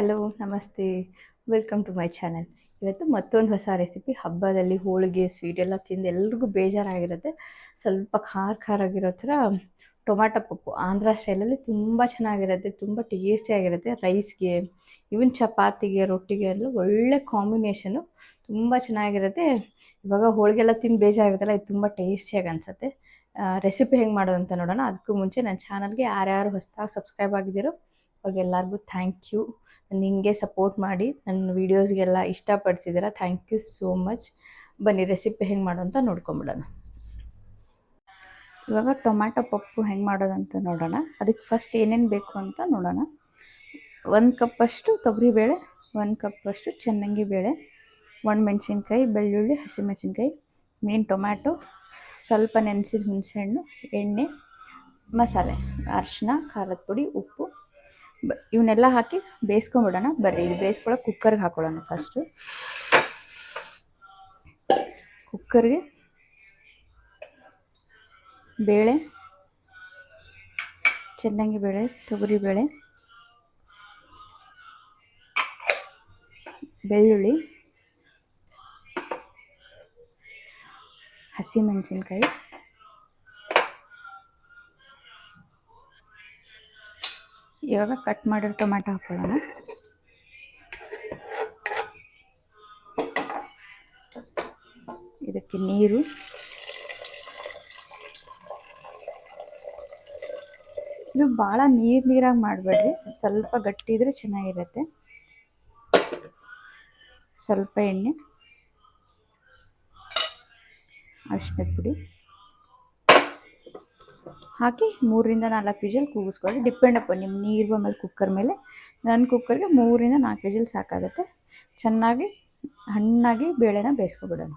Hello, ನಮಸ್ತೆ. Welcome to my channel. ಇವತ್ತು ಮತ್ತೊಂದು ಹೊಸ ರೆಸಿಪಿ. ಹಬ್ಬದಲ್ಲಿ ಹೋಳಿಗೆ, ಸ್ವೀಟ್ ಎಲ್ಲ ತಿಂದು ಎಲ್ರಿಗೂ ಬೇಜಾರಾಗಿರುತ್ತೆ. ಸ್ವಲ್ಪ ಖಾರ ಆಗಿರೋ ಥರ ಟೊಮ್ಯಾಟೊ ಪಪ್ಪು ಆಂಧ್ರ ಸ್ಟೈಲಲ್ಲಿ ತುಂಬ ಚೆನ್ನಾಗಿರುತ್ತೆ, ತುಂಬ ಟೇಸ್ಟಿಯಾಗಿರುತ್ತೆ. ರೈಸ್ಗೆ, ಈವನ್ ಚಪಾತಿಗೆ, ರೊಟ್ಟಿಗೆ ಎಲ್ಲ ಒಳ್ಳೆ ಕಾಂಬಿನೇಷನು, ತುಂಬ ಚೆನ್ನಾಗಿರುತ್ತೆ. ಇವಾಗ ಹೋಳಿಗೆ ಎಲ್ಲ ತಿಂದು ಬೇಜಾರಾಗಿರುತ್ತಲ್ಲ, ಇದು ತುಂಬ ಟೇಸ್ಟಿಯಾಗಿ ಅನಿಸುತ್ತೆ. ರೆಸಿಪಿ ಹೆಂಗೆ ಮಾಡೋದು ಅಂತ ನೋಡೋಣ. ಅದಕ್ಕೂ ಮುಂಚೆ ನನ್ನ ಚಾನಲ್ಗೆ ಯಾರ್ಯಾರು ಹೊಸದಾಗಿ ಸಬ್ಸ್ಕ್ರೈಬ್ ಆಗಿದ್ದೀರೋ ಅವ್ರಿಗೆಲ್ಲರಿಗೂ ಥ್ಯಾಂಕ್ ಯು. ನಿಮಗೆ ಸಪೋರ್ಟ್ ಮಾಡಿ ನನ್ನ ವೀಡಿಯೋಸ್ಗೆಲ್ಲ ಇಷ್ಟಪಡ್ತಿದ್ದೀರಾ. Thank you so much. ಬನ್ನಿ ರೆಸಿಪಿ ಹೆಂಗೆ ಮಾಡೋದು ಅಂತ ನೋಡ್ಕೊಂಬಿಡೋಣ. ಇವಾಗ ಟೊಮ್ಯಾಟೊ ಪಪ್ಪು ಹೆಂಗೆ ಮಾಡೋದಂತ ನೋಡೋಣ. ಅದಕ್ಕೆ ಫಸ್ಟ್ ಏನೇನು ಬೇಕು ಅಂತ ನೋಡೋಣ. 1 ಕಪ್ಪಷ್ಟು ತೊಗರಿಬೇಳೆ, 1 ಕಪ್ಪಷ್ಟು ಚನ್ನಂಗಿ ಬೇಳೆ, ಒಣಮೆಣ್ಸಿನ್ಕಾಯಿ, ಬೆಳ್ಳುಳ್ಳಿ, ಹಸಿಮೆಣಸಿನ್ಕಾಯಿ, ಮೇನ್ ಟೊಮ್ಯಾಟೊ, ಸ್ವಲ್ಪ ನೆನೆಸಿದ ಹುಣಸೆಹಣ್ಣು, ಎಣ್ಣೆ, ಮಸಾಲೆ, ಅರಿಶಿನ, ಖಾರದ ಪುಡಿ, ಉಪ್ಪು, ಇವನ್ನೆಲ್ಲ ಹಾಕಿ ಬೇಯಿಸ್ಕೊಂಬಿಡೋಣ. ಬರ್ರಿ, ಇದು ಬೇಯಿಸ್ಕೊಳ್ಳೋಕೆ ಕುಕ್ಕರ್ಗೆ ಹಾಕೊಳ್ಳೋಣ. ಫಸ್ಟು ಕುಕ್ಕರ್ಗೆ ಬೇಳೆ, ಚನ್ನಂಗಿ ಬೇಳೆ, ತೊಗರಿಬೇಳೆ, ಬೆಳ್ಳುಳ್ಳಿ, ಹಸಿಮೆಣಸಿನ್ಕಾಯಿ, ಇವಾಗ ಕಟ್ ಮಾಡಿರೋ ಟೊಮ್ಯಾಟೊ ಹಾಕೊಳ್ಳೋಣ. ಇದಕ್ಕೆ ನೀರು, ಇದು ಭಾಳ ನೀರಾಗಿ ಮಾಡಬೇಡ್ರಿ, ಸ್ವಲ್ಪ ಗಟ್ಟಿ ಇದ್ರೆ ಚೆನ್ನಾಗಿರುತ್ತೆ. ಸ್ವಲ್ಪ ಎಣ್ಣೆ, ಅರಿಶಿನದ ಪುಡಿ ಹಾಕಿ 3ರಿಂದ 4 ವಿಷಲ್ ಕೂಗಿಸ್ಕೊಳ್ಳಿ. ಡಿಪೆಂಡ್ ಅಪ್ಪ ನಿಮ್ಮ ನೀರು ಆಮೇಲೆ ಕುಕ್ಕರ್ ಮೇಲೆ. ನನ್ನ ಕುಕ್ಕರ್ಗೆ 3ರಿಂದ 4 ವಿಷಲ್ ಸಾಕಾಗುತ್ತೆ. ಚೆನ್ನಾಗಿ ಹಣ್ಣಾಗಿ ಬೇಳೆನ ಬೇಯಿಸ್ಕೊಬಿಡೋಣ.